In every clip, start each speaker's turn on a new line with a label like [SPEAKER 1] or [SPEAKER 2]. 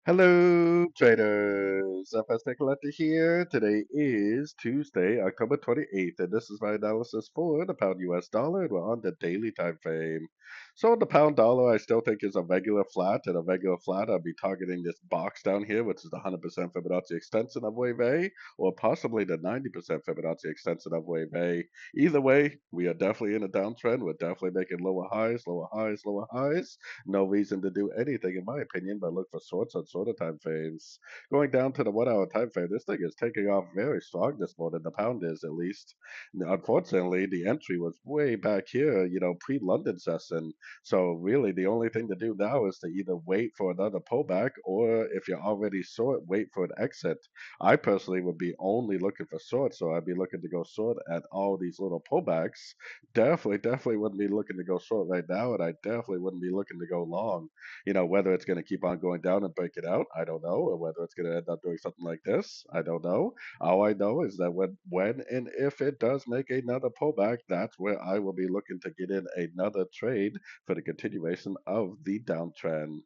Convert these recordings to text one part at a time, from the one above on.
[SPEAKER 1] Hello, traders. FX Pip Collector here. Today is Tuesday, October 28th, and this is my analysis for the pound US dollar, and we're on the daily time frame. So the pound dollar, I still think is a regular flat, and a regular flat, I'll be targeting this box down here, which is the 100% Fibonacci extension of wave A, or possibly the 90% Fibonacci extension of wave A. Either way, we are definitely in a downtrend. We're definitely making lower highs, lower highs, lower highs. No reason to do anything, in my opinion, but look for shorts on shorter time frames. Going down to the 1 hour time frame, this thing is taking off very strong this morning. The pound is, at least. Unfortunately, the entry was way back here, pre-London session. So really, the only thing to do now is to either wait for another pullback, or if you're already short, wait for an exit. I personally would be only looking for short, so I'd be looking to go short at all these little pullbacks. Definitely wouldn't be looking to go short right now, and I definitely wouldn't be looking to go long. Whether it's going to keep on going down and break it out, I don't know, or whether it's going to end up doing something like this, I don't know. All I know is that when and if it does make another pullback, that's where I will be looking to get in another trade for the continuation of the downtrend.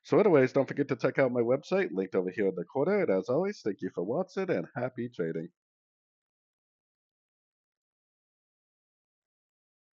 [SPEAKER 1] So, anyways, don't forget to check out my website linked over here in the corner. And as always, thank you for watching and happy trading.